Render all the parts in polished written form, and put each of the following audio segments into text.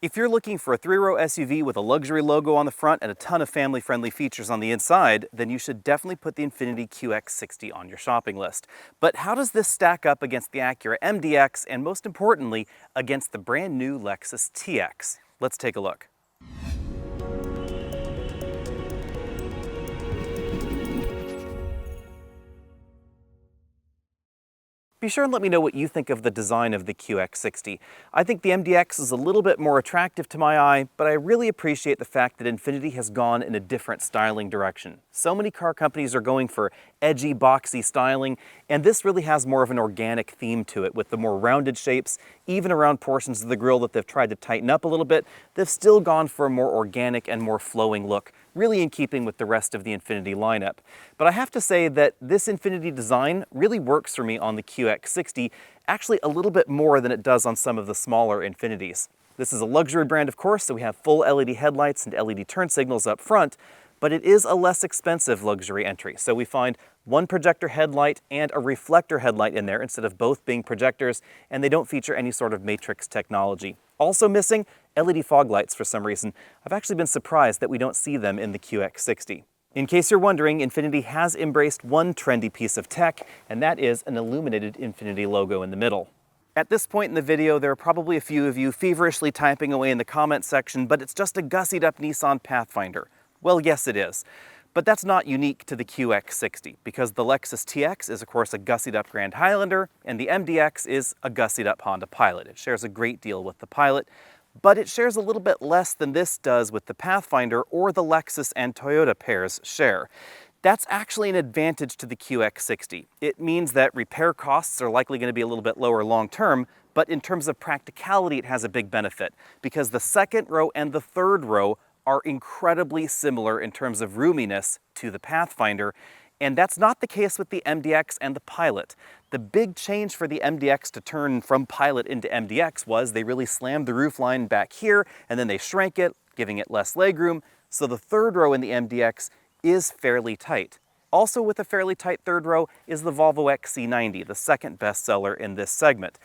If you're looking for a three-row SUV with a luxury logo on the front and a ton of family-friendly features on the inside, then you should definitely put the Infiniti QX60 on your shopping list. But how does this stack up against the Acura MDX and, most importantly, against the brand new Lexus TX? Let's take a look. Be sure and let me know what you think of the design of the QX60. I think the MDX is a little bit more attractive to my eye, but I really appreciate the fact that Infiniti has gone in a different styling direction. So many car companies are going for edgy, boxy styling, and this really has more of an organic theme to it with the more rounded shapes. Even around portions of the grille that they've tried to tighten up a little bit, they've still gone for a more organic and more flowing look, really in keeping with the rest of the Infiniti lineup. But I have to say that this Infiniti design really works for me on the QX60, actually a little bit more than it does on some of the smaller Infinitis. This is a luxury brand, of course, so we have full LED headlights and LED turn signals up front, but it is a less expensive luxury entry. So we find one projector headlight and a reflector headlight in there instead of both being projectors, and they don't feature any sort of matrix technology. Also missing, LED fog lights for some reason. I've actually been surprised that we don't see them in the QX60. In case you're wondering, Infiniti has embraced one trendy piece of tech, and that is an illuminated Infiniti logo in the middle. At this point in the video, there are probably a few of you feverishly typing away in the comments section, but it's just a gussied up Nissan Pathfinder. Well, yes it is. But that's not unique to the QX60, because the Lexus TX is of course a gussied up Grand Highlander, and the MDX is a gussied up Honda Pilot. It shares a great deal with the Pilot, but it shares a little bit less than this does with the Pathfinder or the Lexus and Toyota pairs share. That's actually an advantage to the QX60. It means that repair costs are likely going to be a little bit lower long term, but in terms of practicality it has a big benefit, because the second row and the third row are incredibly similar in terms of roominess to the Pathfinder, and that's not the case with the MDX and the Pilot. The big change for the MDX to turn from Pilot into MDX was they really slammed the roofline back here, and then they shrank it, giving it less legroom, so the third row in the MDX is fairly tight. Also with a fairly tight third row is the Volvo XC90, the second bestseller in this segment.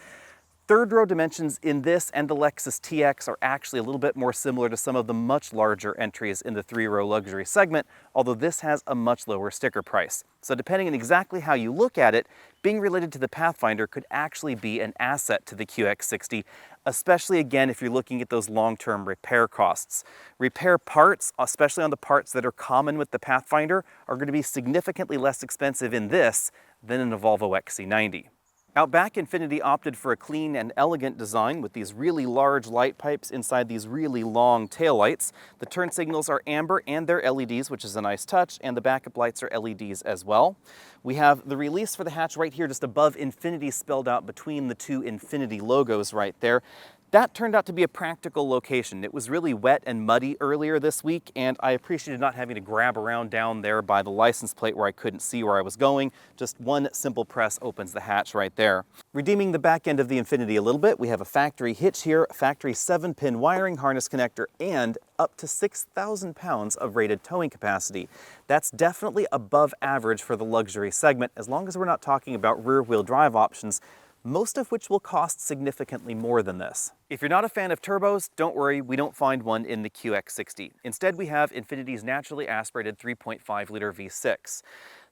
Third row dimensions in this and the Lexus TX are actually a little bit more similar to some of the much larger entries in the three-row luxury segment, although this has a much lower sticker price. So depending on exactly how you look at it, being related to the Pathfinder could actually be an asset to the QX60, especially again if you're looking at those long-term repair costs. Repair parts, especially on the parts that are common with the Pathfinder, are going to be significantly less expensive in this than in a Volvo XC90. Out back, Infiniti opted for a clean and elegant design with these really large light pipes inside these really long taillights. The turn signals are amber and they're LEDs, which is a nice touch, and the backup lights are LEDs as well. We have the release for the hatch right here just above Infiniti spelled out between the two Infiniti logos right there. That turned out to be a practical location. It was really wet and muddy earlier this week, and I appreciated not having to grab around down there by the license plate where I couldn't see where I was going. Just one simple press opens the hatch right there. Redeeming the back end of the Infiniti a little bit, we have a factory hitch here, a factory 7-pin wiring harness connector, and up to 6,000 pounds of rated towing capacity. That's definitely above average for the luxury segment, as long as we're not talking about rear-wheel drive options, most of which will cost significantly more than this. If you're not a fan of turbos, don't worry, we don't find one in the QX60. Instead, we have Infiniti's naturally aspirated 3.5-liter V6.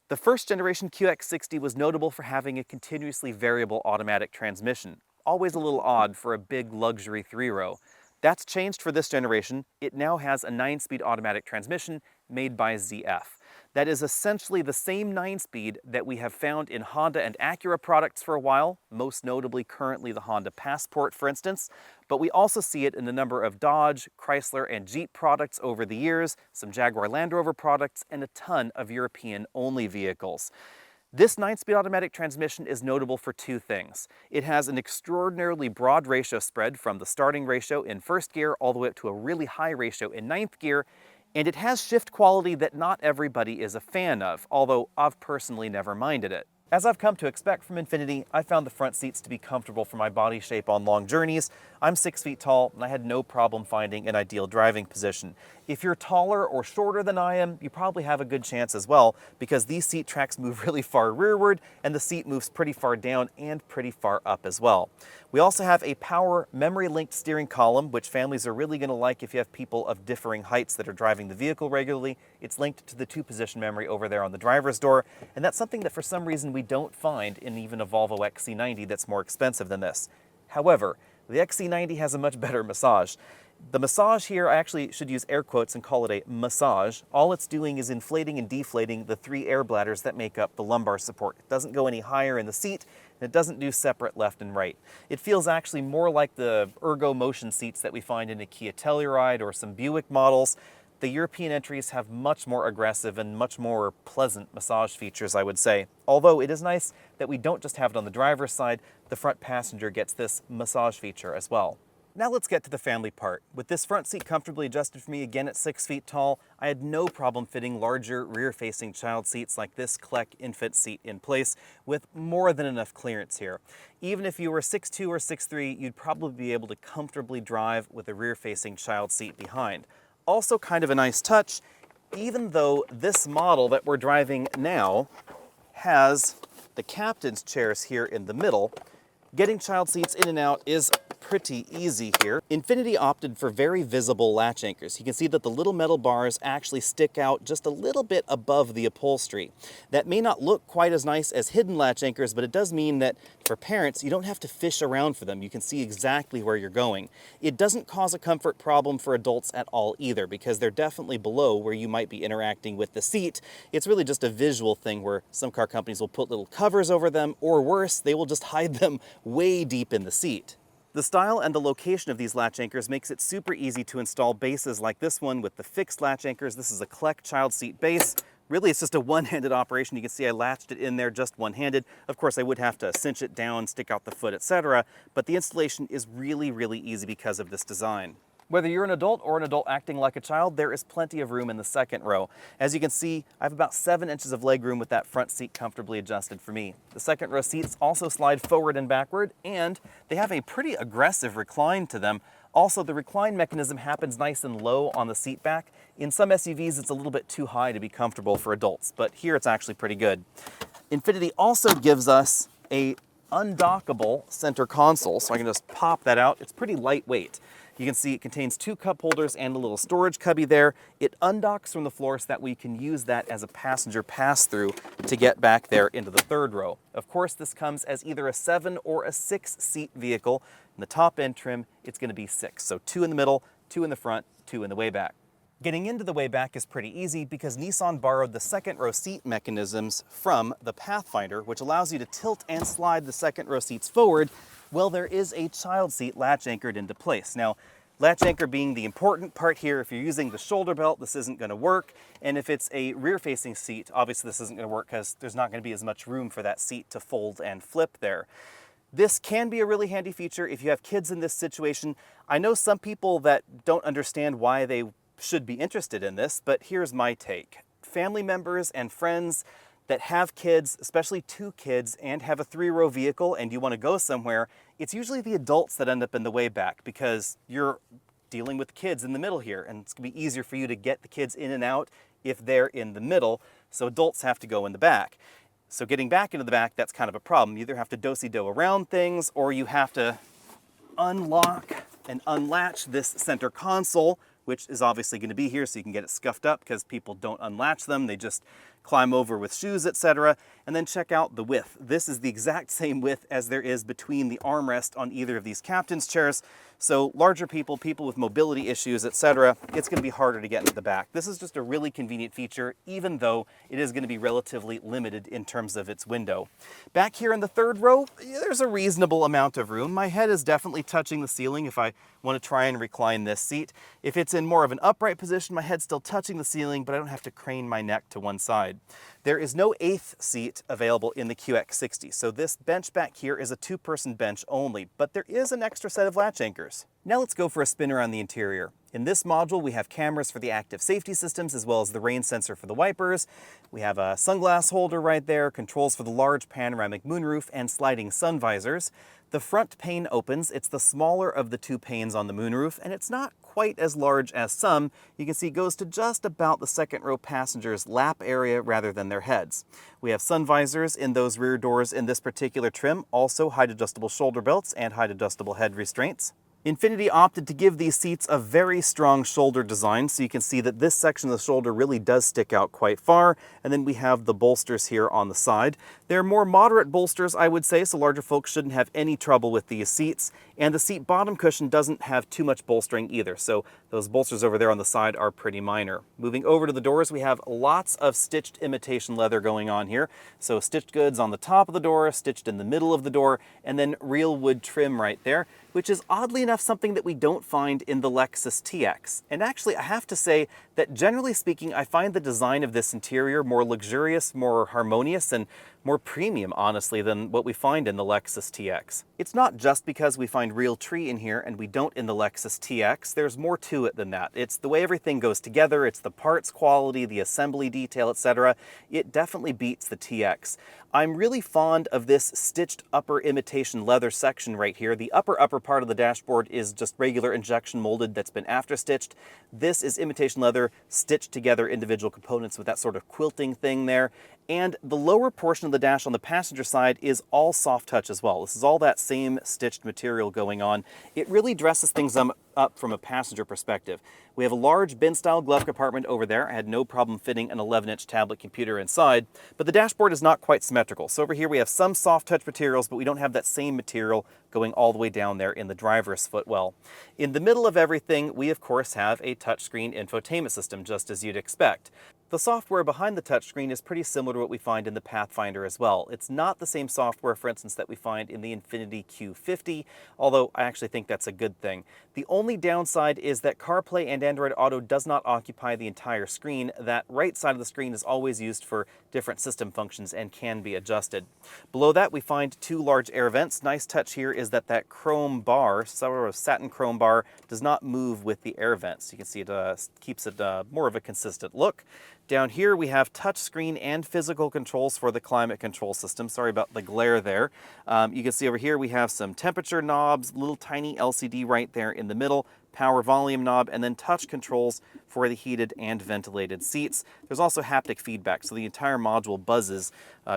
The first generation QX60 was notable for having a continuously variable automatic transmission, always a little odd for a big luxury three-row. That's changed for this generation. It now has a 9-speed automatic transmission made by ZF. That is essentially the same 9-speed that we have found in Honda and Acura products for a while, most notably currently the Honda Passport, for instance, but we also see it in a number of Dodge, Chrysler, and Jeep products over the years, some Jaguar Land Rover products, and a ton of European-only vehicles. This 9-speed automatic transmission is notable for two things. It has an extraordinarily broad ratio spread from the starting ratio in first gear all the way up to a really high ratio in ninth gear, and it has shift quality that not everybody is a fan of, although I've personally never minded it. As I've come to expect from Infiniti, I found the front seats to be comfortable for my body shape on long journeys. I'm 6 feet tall, and I had no problem finding an ideal driving position. If you're taller or shorter than I am, you probably have a good chance as well, because these seat tracks move really far rearward, and the seat moves pretty far down and pretty far up as well. We also have a power memory-linked steering column, which families are really going to like if you have people of differing heights that are driving the vehicle regularly. It's linked to the 2-position memory over there on the driver's door, and that's something that for some reason we don't find in even a Volvo XC90 that's more expensive than this. However, the XC90 has a much better massage. The massage here, I actually should use air quotes and call it a massage. All it's doing is inflating and deflating the 3 air bladders that make up the lumbar support. It doesn't go any higher in the seat, and it doesn't do separate left and right. It feels actually more like the ergo motion seats that we find in a Kia Telluride or some Buick models. The European entries have much more aggressive and much more pleasant massage features, I would say. Although it is nice that we don't just have it on the driver's side, the front passenger gets this massage feature as well. Now let's get to the family part. With this front seat comfortably adjusted for me again at 6 feet tall, I had no problem fitting larger rear-facing child seats like this CLEC infant seat in place with more than enough clearance here. Even if you were 6'2" or 6'3", you'd probably be able to comfortably drive with a rear-facing child seat behind. Also kind of a nice touch, even though this model that we're driving now has the captain's chairs here in the middle, getting child seats in and out is pretty easy here. Infiniti opted for very visible latch anchors. You can see that the little metal bars actually stick out just a little bit above the upholstery. That may not look quite as nice as hidden latch anchors, but it does mean that for parents, you don't have to fish around for them. You can see exactly where you're going. It doesn't cause a comfort problem for adults at all either, because they're definitely below where you might be interacting with the seat. It's really just a visual thing where some car companies will put little covers over them, or worse, they will just hide them way deep in the seat. The style and the location of these latch anchors makes it super easy to install bases like this one with the fixed latch anchors. This is a CLEC child seat base. Really, it's just a one-handed operation. You can see I latched it in there just one-handed. Of course, I would have to cinch it down, stick out the foot, etc. But the installation is really, really easy because of this design. Whether you're an adult or an adult acting like a child, there is plenty of room in the second row. As you can see, I have about 7 inches of legroom with that front seat comfortably adjusted for me. The second row seats also slide forward and backward, and they have a pretty aggressive recline to them. Also, the recline mechanism happens nice and low on the seat back. In some SUVs, it's a little bit too high to be comfortable for adults, but here it's actually pretty good. Infiniti also gives us a undockable center console, so I can just pop that out. It's pretty lightweight. You can see it contains 2 cup holders and a little storage cubby there. It undocks from the floor so that we can use that as a passenger pass-through to get back there into the third row. Of course, this comes as either a 7 or a 6 seat vehicle. In the top end trim, it's going to be 6. So 2 in the middle, 2 in the front, 2 in the way back. Getting into the way back is pretty easy because Nissan borrowed the second row seat mechanisms from the Pathfinder, which allows you to tilt and slide the second row seats forward. Well, there is a child seat latch anchored into place. Now, latch anchor being the important part here, if you're using the shoulder belt, this isn't going to work. And if it's a rear-facing seat, obviously this isn't going to work because there's not going to be as much room for that seat to fold and flip there. This can be a really handy feature if you have kids in this situation. I know some people that don't understand why they should be interested in this, but here's my take. Family members and friends that have kids, especially 2 kids, and have a 3-row vehicle and you want to go somewhere, it's usually the adults that end up in the way back because you're dealing with kids in the middle here, and it's going to be easier for you to get the kids in and out if they're in the middle, so adults have to go in the back. So getting back into the back, that's kind of a problem. You either have to do-si-do around things, or you have to unlock and unlatch this center console, which is obviously going to be here so you can get it scuffed up because people don't unlatch them. They just climb over with shoes, etc. And then check out the width. This is the exact same width as there is between the armrest on either of these captain's chairs. So larger people, people with mobility issues, etc., it's going to be harder to get into the back. This is just a really convenient feature, even though it is going to be relatively limited in terms of its window. Back here in the third row, there's a reasonable amount of room. My head is definitely touching the ceiling if I want to try and recline this seat. If it's in more of an upright position, my head's still touching the ceiling, but I don't have to crane my neck to one side. There is no 8th seat available in the QX60, so this bench back here is a 2-person bench only, but there is an extra set of latch anchors. Now let's go for a spin around the interior. In this module, we have cameras for the active safety systems as well as the rain sensor for the wipers. We have a sunglass holder right there, controls for the large panoramic moonroof, and sliding sun visors. The front pane opens. It's the smaller of the two panes on the moonroof, and it's not quite as large as some. You can see it goes to just about the second row passengers' lap area rather than their heads. We have sun visors in those rear doors in this particular trim, also height adjustable shoulder belts and height adjustable head restraints. Infiniti opted to give these seats a very strong shoulder design, so you can see that this section of the shoulder really does stick out quite far, and then we have the bolsters here on the side. They're more moderate bolsters, I would say, so larger folks shouldn't have any trouble with these seats, and the seat bottom cushion doesn't have too much bolstering either, so those bolsters over there on the side are pretty minor. Moving over to the doors, we have lots of stitched imitation leather going on here, so stitched goods on the top of the door, stitched in the middle of the door, and then real wood trim right there, which is oddly enough something that we don't find in the Lexus TX. And actually, I have to say that generally speaking, I find the design of this interior more luxurious, more harmonious, and more premium, honestly, than what we find in the Lexus TX. It's not just because we find real tree in here and we don't in the Lexus TX. There's more to it than that. It's the way everything goes together, it's the parts quality, the assembly detail, etc. It definitely beats the TX. I'm really fond of this stitched upper imitation leather section right here. The upper part of the dashboard is just regular injection molded that's been after stitched. This is imitation leather stitched together individual components with that sort of quilting thing there. And the lower portion of the dash on the passenger side is all soft touch as well. This is all that same stitched material going on. It really dresses things up from a passenger perspective. We have a large bin-style glove compartment over there. I had no problem fitting an 11-inch tablet computer inside, but the dashboard is not quite symmetrical. So over here we have some soft touch materials, but we don't have that same material going all the way down there in the driver's footwell. In the middle of everything, we of course have a touchscreen infotainment system, just as you'd expect. The software behind the touchscreen is pretty similar to what we find in the Pathfinder as well. It's not the same software, for instance, that we find in the Infiniti Q50, although I actually think that's a good thing. The only downside is that CarPlay and Android Auto does not occupy the entire screen. That right side of the screen is always used for different system functions and can be adjusted. Below that, we find two large air vents. Nice touch here is that chrome bar, sort of satin chrome bar, does not move with the air vents. You can see it keeps it more of a consistent look. Down here we have touchscreen and physical controls for the climate control system. Sorry about the glare there. You can see over here we have some temperature knobs, little tiny LCD right there in the middle, power volume knob, and then touch controls for the heated and ventilated seats. There's also haptic feedback, so the entire module buzzes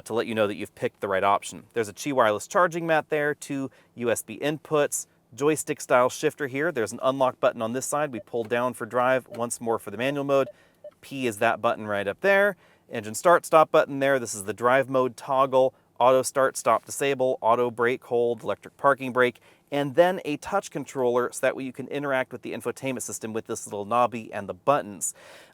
to let you know that you've picked the right option. There's a Qi wireless charging mat there, two USB inputs, joystick style shifter here. There's an unlock button on this side. We pull down for drive, once more for the manual mode. P is that button right up there. Engine start stop button there. This is the drive mode toggle, auto start stop disable, auto brake hold, electric parking brake, and then a touch controller so that way you can interact with the infotainment system with this little knobby and the buttons.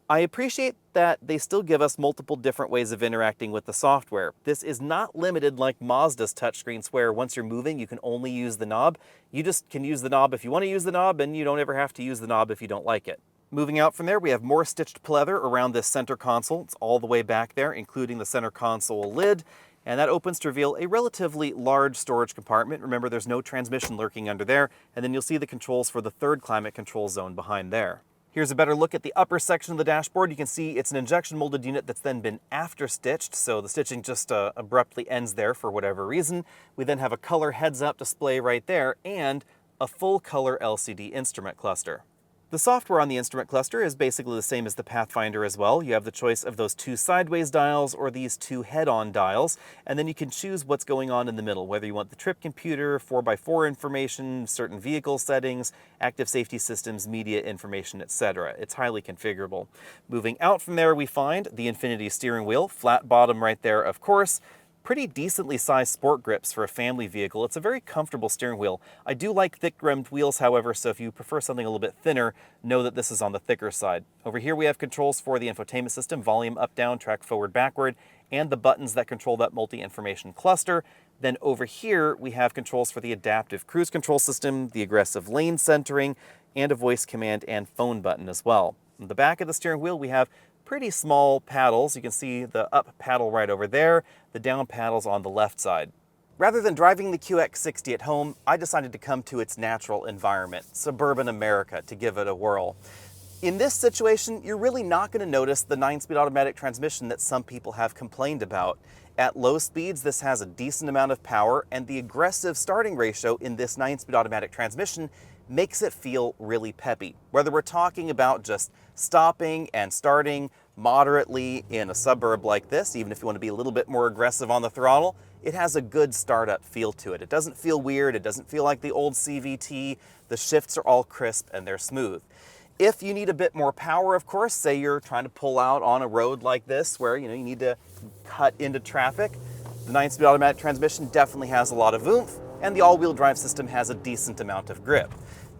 I appreciate that they still give us multiple different ways of interacting with the software. This is not limited like Mazda's touchscreens where once you're moving you can only use the knob. You just can use the knob if you want to use the knob, and you don't ever have to use the knob if you don't like it. Moving out from there, we have more stitched pleather around this center console. It's all the way back there, including the center console lid, and that opens to reveal a relatively large storage compartment. Remember, there's no transmission lurking under there, and then you'll see the controls for the third climate control zone behind there. Here's a better look at the upper section of the dashboard. You can see it's an injection molded unit that's then been after stitched, so the stitching just abruptly ends there for whatever reason. We then have a color heads-up display right there, and a full color LCD instrument cluster. The software on the instrument cluster is basically the same as the Pathfinder as well. You have the choice of those two sideways dials or these two head-on dials, and then you can choose what's going on in the middle, whether you want the trip computer, 4x4 information, certain vehicle settings, active safety systems, media information, etc. It's highly configurable. Moving out from there, we find the Infiniti steering wheel, flat bottom right there, of course. Pretty decently sized sport grips for a family vehicle. It's a very comfortable steering wheel. I do like thick-rimmed wheels, however, so if you prefer something a little bit thinner, know that this is on the thicker side. Over here we have controls for the infotainment system, volume up, down, track forward, backward, and the buttons that control that multi-information cluster. Then over here we have controls for the adaptive cruise control system, the aggressive lane centering, and a voice command and phone button as well. On the back of the steering wheel we have pretty small paddles. You can see the up paddle right over there, the down paddles on the left side. Rather than driving the QX60 at home, I decided to come to its natural environment, suburban America, to give it a whirl. In this situation, you're really not going to notice the 9-speed automatic transmission that some people have complained about. At low speeds, this has a decent amount of power, and the aggressive starting ratio in this 9-speed automatic transmission makes it feel really peppy. Whether we're talking about just stopping and starting moderately in a suburb like this, even if you want to be a little bit more aggressive on the throttle, it has a good startup feel to it. It doesn't feel weird, it doesn't feel like the old CVT, the shifts are all crisp and they're smooth. If you need a bit more power, of course, say you're trying to pull out on a road like this where you need to cut into traffic, the 9-speed automatic transmission definitely has a lot of oomph, and the all-wheel drive system has a decent amount of grip.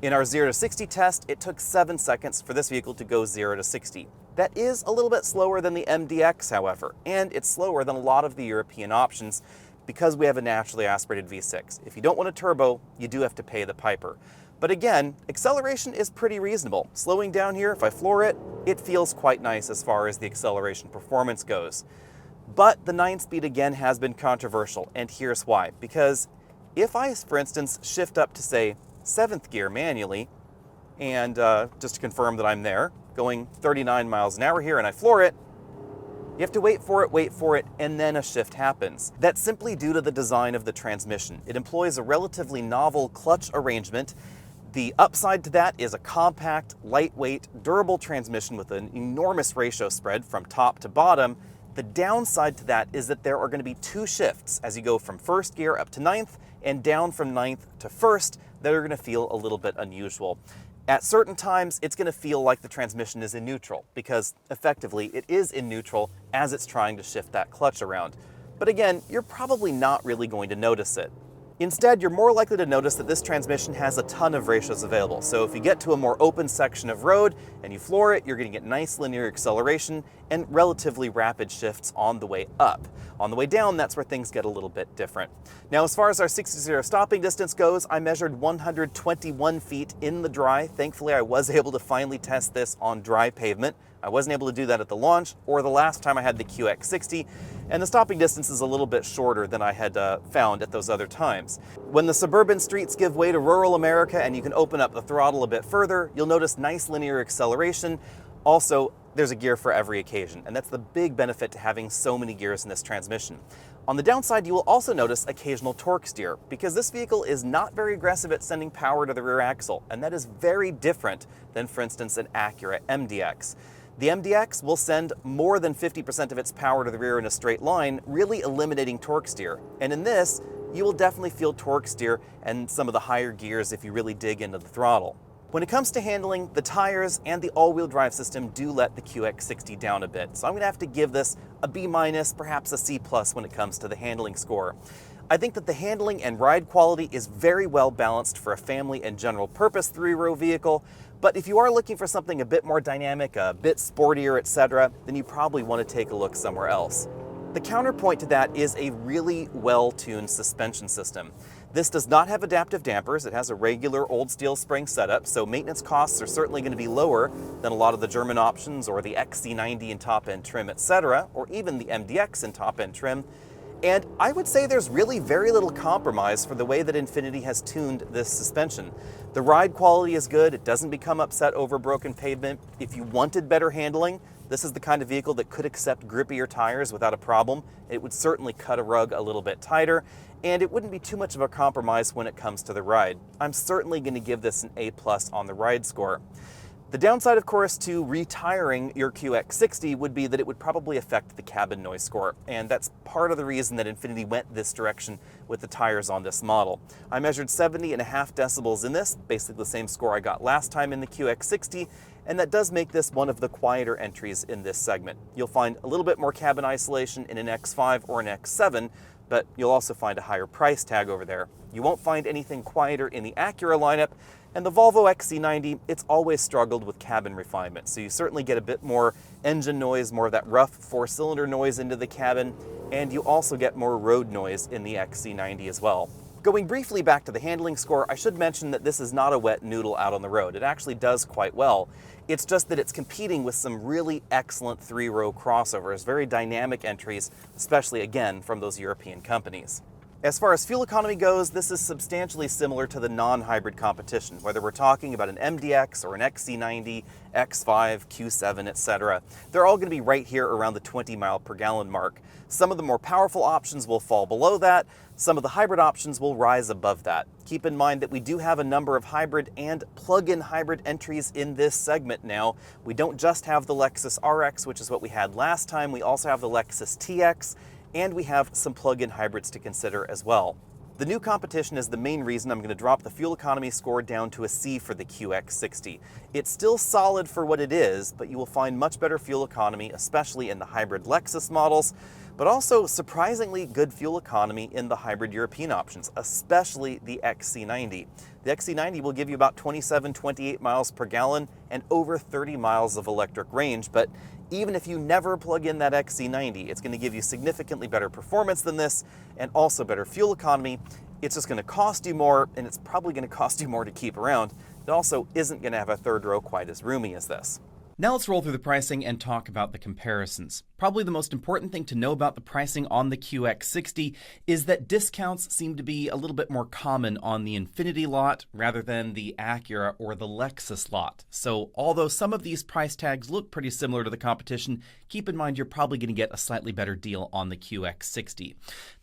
In our 0 to 60 test, it took 7 seconds for this vehicle to go 0 to 60. That is a little bit slower than the MDX, however, and it's slower than a lot of the European options because we have a naturally aspirated V6. If you don't want a turbo, you do have to pay the piper. But again, acceleration is pretty reasonable. Slowing down here, if I floor it, it feels quite nice as far as the acceleration performance goes. But the 9-speed again has been controversial, and here's why. Because if I, for instance, shift up to, say, 7th gear manually, and just to confirm that I'm there, going 39 miles an hour here, and I floor it, you have to wait for it, and then a shift happens. That's simply due to the design of the transmission. It employs a relatively novel clutch arrangement. The upside to that is a compact, lightweight, durable transmission with an enormous ratio spread from top to bottom. The downside to that is that there are going to be 2 shifts as you go from 1st gear up to 9th and down from 9th to 1st that are going to feel a little bit unusual. At certain times, it's going to feel like the transmission is in neutral because effectively it is in neutral as it's trying to shift that clutch around. But again, you're probably not really going to notice it. Instead, you're more likely to notice that this transmission has a ton of ratios available. So if you get to a more open section of road and you floor it, you're going to get nice linear acceleration and relatively rapid shifts on the way up. On the way down, that's where things get a little bit different. Now, as far as our 60-0 stopping distance goes, I measured 121 feet in the dry. Thankfully, I was able to finally test this on dry pavement. I wasn't able to do that at the launch or the last time I had the QX60, and the stopping distance is a little bit shorter than I had found at those other times. When the suburban streets give way to rural America and you can open up the throttle a bit further, you'll notice nice linear acceleration. Also, there's a gear for every occasion, and that's the big benefit to having so many gears in this transmission. On the downside, you will also notice occasional torque steer, because this vehicle is not very aggressive at sending power to the rear axle, and that is very different than, for instance, an Acura MDX. The MDX will send more than 50% of its power to the rear in a straight line, really eliminating torque steer. And in this, you will definitely feel torque steer and some of the higher gears if you really dig into the throttle. When it comes to handling, the tires and the all-wheel drive system do let the QX60 down a bit. So I'm going to have to give this a B-, perhaps a C+ when it comes to the handling score. I think that the handling and ride quality is very well balanced for a family and general purpose 3-row vehicle, but if you are looking for something a bit more dynamic, a bit sportier, etc., then you probably want to take a look somewhere else. The counterpoint to that is a really well-tuned suspension system. This does not have adaptive dampers. It has a regular old steel spring setup, so maintenance costs are certainly going to be lower than a lot of the German options or the XC90 in top-end trim, etc., or even the MDX in top-end trim. And I would say there's really very little compromise for the way that Infiniti has tuned this suspension. The ride quality is good. It doesn't become upset over broken pavement. If you wanted better handling, this is the kind of vehicle that could accept grippier tires without a problem. It would certainly cut a rug a little bit tighter, and it wouldn't be too much of a compromise when it comes to the ride. I'm certainly going to give this an A+ on the ride score. The downside, of course, to retiring your QX60 would be that it would probably affect the cabin noise score, and that's part of the reason that Infiniti went this direction with the tires on this model. I measured 70.5 decibels in this, basically the same score I got last time in the QX60, and that does make this one of the quieter entries in this segment. You'll find a little bit more cabin isolation in an X5 or an X7, but you'll also find a higher price tag over there. You won't find anything quieter in the Acura lineup, and the Volvo XC90, it's always struggled with cabin refinement, so you certainly get a bit more engine noise, more of that rough 4-cylinder noise into the cabin, and you also get more road noise in the XC90 as well. Going briefly back to the handling score, I should mention that this is not a wet noodle out on the road. It actually does quite well. It's just that it's competing with some really excellent 3-row crossovers, very dynamic entries, especially again from those European companies. As far as fuel economy goes, this is substantially similar to the non-hybrid competition, whether we're talking about an MDX or an XC90, X5, Q7, etc. They're all going to be right here around the 20 mile per gallon mark. Some of the more powerful options will fall below that. Some of the hybrid options will rise above that. Keep in mind that we do have a number of hybrid and plug-in hybrid entries in this segment now. We don't just have the Lexus RX, which is what we had last time. We also have the Lexus TX, and we have some plug-in hybrids to consider as well. The new competition is the main reason I'm going to drop the fuel economy score down to a C for the QX60. It's still solid for what it is, but you will find much better fuel economy, especially in the hybrid Lexus models, but also surprisingly good fuel economy in the hybrid European options, especially the XC90. The XC90 will give you about 27, 28 miles per gallon and over 30 miles of electric range, but even if you never plug in that XC90, it's going to give you significantly better performance than this and also better fuel economy. It's just going to cost you more, and it's probably going to cost you more to keep around. It also isn't going to have a third row quite as roomy as this. Now let's roll through the pricing and talk about the comparisons. Probably the most important thing to know about the pricing on the QX60 is that discounts seem to be a little bit more common on the Infiniti lot rather than the Acura or the Lexus lot. So although some of these price tags look pretty similar to the competition, keep in mind you're probably going to get a slightly better deal on the QX60.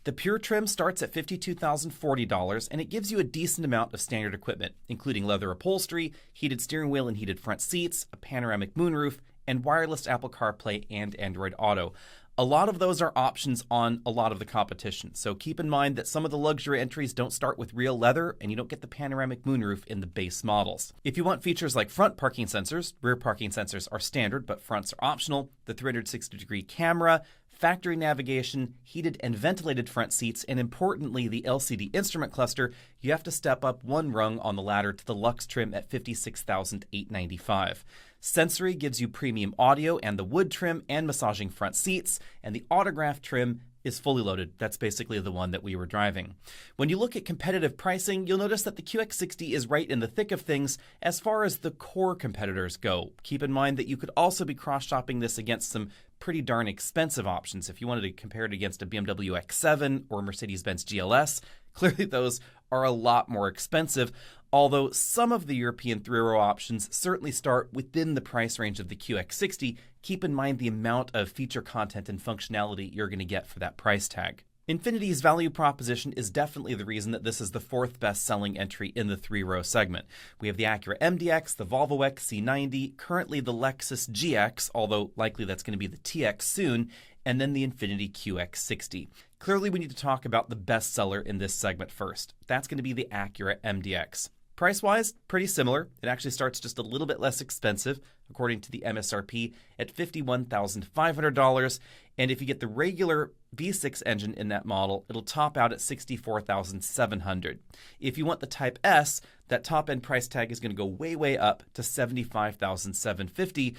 The Pure trim starts at $52,040, and it gives you a decent amount of standard equipment, including leather upholstery, heated steering wheel and heated front seats, a panoramic moonroof, and wireless Apple CarPlay and Android Auto. A lot of those are options on a lot of the competition, so keep in mind that some of the luxury entries don't start with real leather, and you don't get the panoramic moonroof in the base models. If you want features like front parking sensors, rear parking sensors are standard, but fronts are optional, the 360-degree camera, factory navigation, heated and ventilated front seats, and importantly, the LCD instrument cluster, you have to step up one rung on the ladder to the Luxe trim at $56,895. Sensory gives you premium audio and the wood trim and massaging front seats, and the Autograph trim is fully loaded. That's basically the one that we were driving. When you look at competitive pricing, you'll notice that the QX60 is right in the thick of things as far as the core competitors go. Keep in mind that you could also be cross-shopping this against some pretty darn expensive options. If you wanted to compare it against a BMW X7 or Mercedes-Benz GLS, clearly those are a lot more expensive, although some of the European three-row options certainly start within the price range of the QX60. Keep in mind the amount of feature content and functionality you're going to get for that price tag. Infiniti's value proposition is definitely the reason that this is the fourth best-selling entry in the three-row segment. We have the Acura MDX, the Volvo XC90, currently the Lexus GX, although likely that's going to be the TX soon, and then the Infiniti QX60. Clearly, we need to talk about the bestseller in this segment first. That's going to be the Acura MDX. Price-wise, pretty similar. It actually starts just a little bit less expensive, according to the MSRP, at $51,500. And if you get the regular V6 engine in that model, it'll top out at $64,700. If you want the Type S, that top-end price tag is going to go way, way up to $75,750.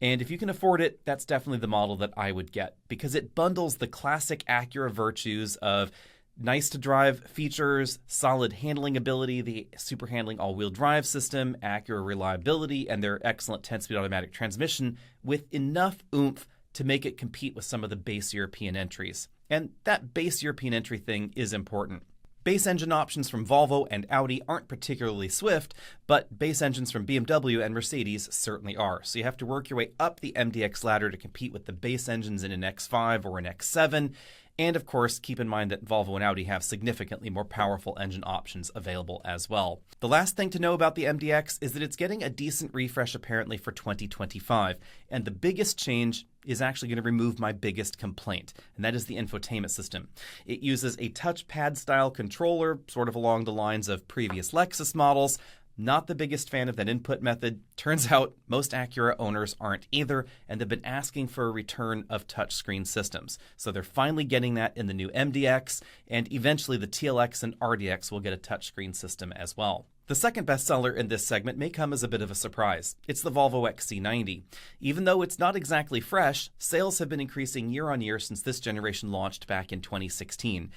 And if you can afford it, that's definitely the model that I would get, because it bundles the classic Acura virtues of nice to drive features, solid handling ability, the super handling all-wheel drive system, Acura reliability, and their excellent 10-speed automatic transmission with enough oomph to make it compete with some of the base European entries. And that base European entry thing is important. Base engine options from Volvo and Audi aren't particularly swift, but base engines from BMW and Mercedes certainly are. So you have to work your way up the MDX ladder to compete with the base engines in an X5 or an X7. And of course, keep in mind that Volvo and Audi have significantly more powerful engine options available as well. The last thing to know about the MDX is that it's getting a decent refresh apparently for 2025. And the biggest change is actually going to remove my biggest complaint, and that is the infotainment system. It uses a touchpad-style controller, sort of along the lines of previous Lexus models. Not the biggest fan of that input method. Turns out most Acura owners aren't either, and they've been asking for a return of touchscreen systems. So they're finally getting that in the new MDX, and eventually the TLX and RDX will get a touchscreen system as well. The second bestseller in this segment may come as a bit of a surprise. It's the Volvo XC90. Even though it's not exactly fresh, sales have been increasing year on year since this generation launched back in 2016.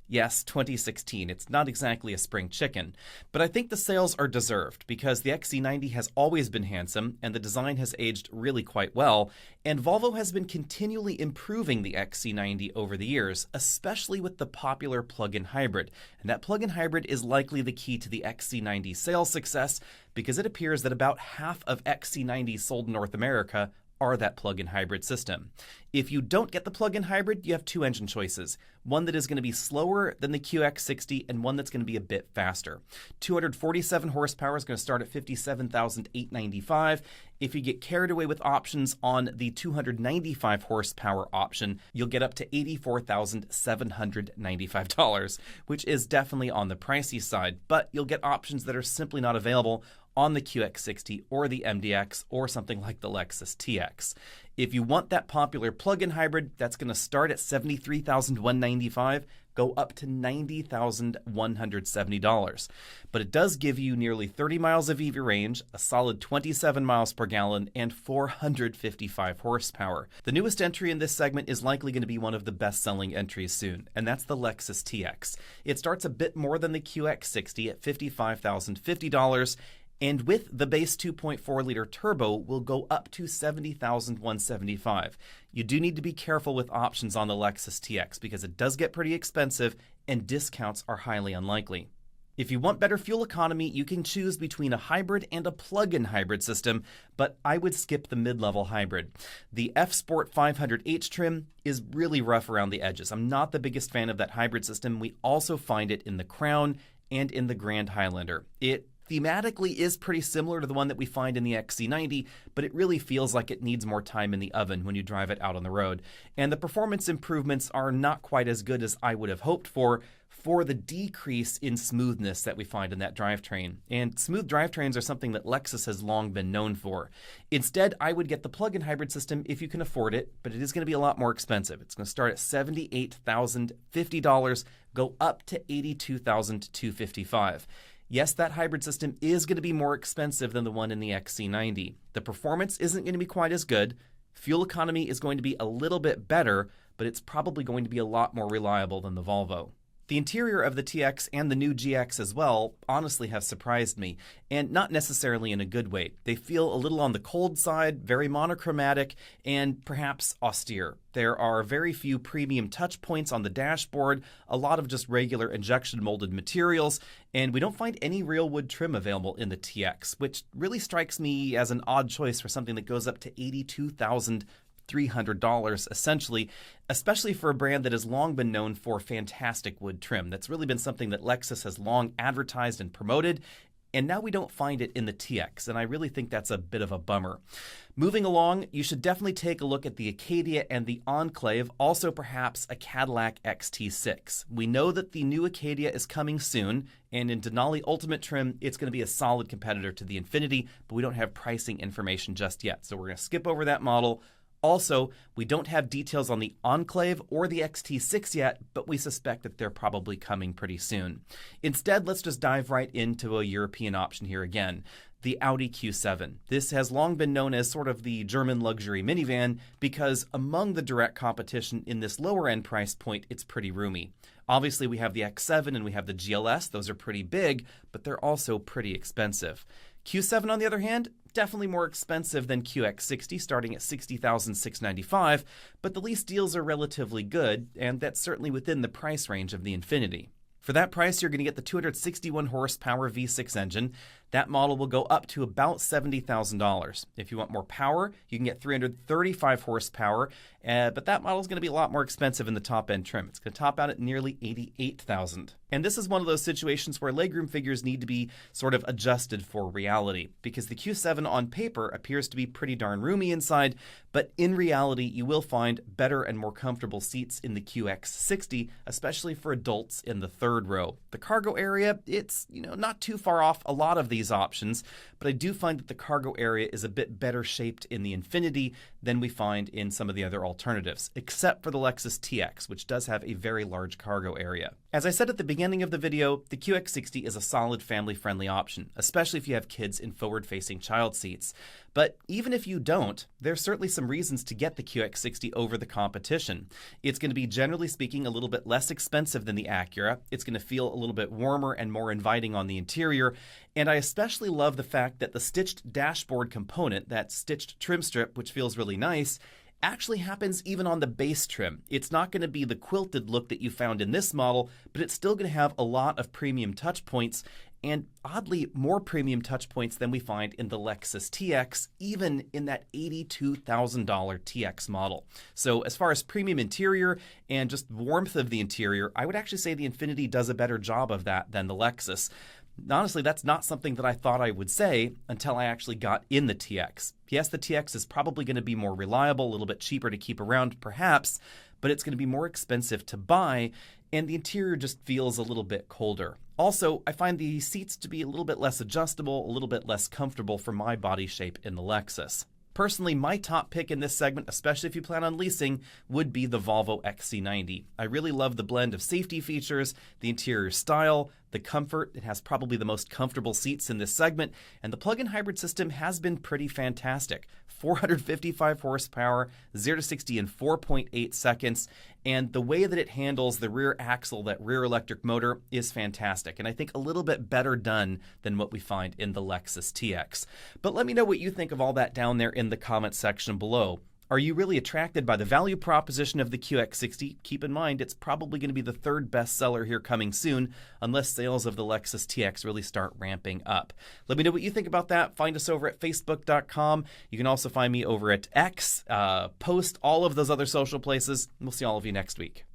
Yes, 2016. It's not exactly a spring chicken, but I think the sales are deserved because the XC90 has always been handsome and the design has aged really quite well, and Volvo has been continually improving the XC90 over the years, especially with the popular plug-in hybrid. And that plug-in hybrid is likely the key to the XC90 sales success because it appears that about half of XC90s sold in North America are that plug-in hybrid system. If you don't get the plug-in hybrid, you have two engine choices. One that is going to be slower than the QX60 and one that's going to be a bit faster. 247 horsepower is going to start at $57,895. If you get carried away with options on the 295 horsepower option, you'll get up to $84,795, which is definitely on the pricey side, but you'll get options that are simply not available on the QX60 or the MDX or something like the Lexus TX. If you want that popular plug-in hybrid, that's going to start at $73,195, go up to $90,170. But it does give you nearly 30 miles of EV range, a solid 27 miles per gallon, and 455 horsepower. The newest entry in this segment is likely going to be one of the best-selling entries soon, and that's the Lexus TX. It starts a bit more than the QX60 at $55,050, and with the base 2.4-liter turbo will go up to $70,175. You do need to be careful with options on the Lexus TX because it does get pretty expensive and discounts are highly unlikely. If you want better fuel economy, you can choose between a hybrid and a plug-in hybrid system, but I would skip the mid-level hybrid. The F-Sport 500H trim is really rough around the edges. I'm not the biggest fan of that hybrid system. We also find it in the Crown and in the Grand Highlander. It thematically is pretty similar to the one that we find in the XC90, but it really feels like it needs more time in the oven when you drive it out on the road. And the performance improvements are not quite as good as I would have hoped for the decrease in smoothness that we find in that drivetrain. And smooth drivetrains are something that Lexus has long been known for. Instead, I would get the plug-in hybrid system if you can afford it, but it is going to be a lot more expensive. It's going to start at $78,050, go up to $82,255. Yes, that hybrid system is going to be more expensive than the one in the XC90. The performance isn't going to be quite as good. Fuel economy is going to be a little bit better, but it's probably going to be a lot more reliable than the Volvo. The interior of the TX and the new GX as well honestly have surprised me, and not necessarily in a good way. They feel a little on the cold side, very monochromatic, and perhaps austere. There are very few premium touch points on the dashboard, a lot of just regular injection molded materials, and we don't find any real wood trim available in the TX, which really strikes me as an odd choice for something that goes up to $82,300 essentially, especially for a brand that has long been known for fantastic wood trim. That's really been something that Lexus has long advertised and promoted, and now we don't find it in the TX, and I really think that's a bit of a bummer. Moving along, you should definitely take a look at the Acadia and the Enclave, also perhaps a Cadillac XT6. We know that the new Acadia is coming soon, and in Denali Ultimate trim, it's going to be a solid competitor to the Infiniti, but we don't have pricing information just yet, so we're going to skip over that model. Also, we don't have details on the Enclave or the XT6 yet, but we suspect that they're probably coming pretty soon. Instead, let's just dive right into a European option here again, the Audi Q7. This has long been known as sort of the German luxury minivan because among the direct competition in this lower end price point, it's pretty roomy. Obviously, we have the X7 and we have the GLS. Those are pretty big, but they're also pretty expensive. Q7, on the other hand, definitely more expensive than QX60, starting at $60,695, but the lease deals are relatively good, and that's certainly within the price range of the Infiniti. For that price, you're going to get the 261 horsepower V6 engine. That model will go up to about $70,000. If you want more power, you can get 335 horsepower, but that model is going to be a lot more expensive in the top-end trim. It's going to top out at nearly $88,000. And this is one of those situations where legroom figures need to be sort of adjusted for reality, because the Q7 on paper appears to be pretty darn roomy inside, but in reality, you will find better and more comfortable seats in the QX60, especially for adults in the third row. The cargo area, it's not too far off a lot of these options, but I do find that the cargo area is a bit better shaped in the Infiniti than we find in some of the other alternatives, except for the Lexus TX, which does have a very large cargo area. As I said at the beginning of the video, the QX60 is a solid family-friendly option, especially if you have kids in forward-facing child seats. But even if you don't, there's certainly some reasons to get the QX60 over the competition. It's going to be, generally speaking, a little bit less expensive than the Acura. It's going to feel a little bit warmer and more inviting on the interior. And I especially love the fact that the stitched dashboard component, that stitched trim strip, which feels really nice, actually happens even on the base trim. It's not going to be the quilted look that you found in this model, but it's still going to have a lot of premium touch points, and oddly more premium touch points than we find in the Lexus TX, even in that $82,000 TX model. So as far as premium interior and just warmth of the interior, I would actually say the Infiniti does a better job of that than the Lexus. Honestly, that's not something that I thought I would say until I actually got in the TX. Yes, the TX is probably going to be more reliable, a little bit cheaper to keep around perhaps, but it's going to be more expensive to buy, and the interior just feels a little bit colder. Also, I find the seats to be a little bit less adjustable, a little bit less comfortable for my body shape in the Lexus. Personally, my top pick in this segment, especially if you plan on leasing, would be the Volvo XC90. I really love the blend of safety features, the interior style, the comfort. It has probably the most comfortable seats in this segment, and the plug-in hybrid system has been pretty fantastic. 455 horsepower, 0 to 60 in 4.8 seconds, and the way that it handles the rear axle, that rear electric motor, is fantastic, and I think a little bit better done than what we find in the Lexus TX. But let me know what you think of all that down there in the comments section below. Are you really attracted by the value proposition of the QX60? Keep in mind, it's probably going to be the third best seller here coming soon, unless sales of the Lexus TX really start ramping up. Let me know what you think about that. Find us over at facebook.com. You can also find me over at X, Post, all of those other social places. We'll see all of you next week.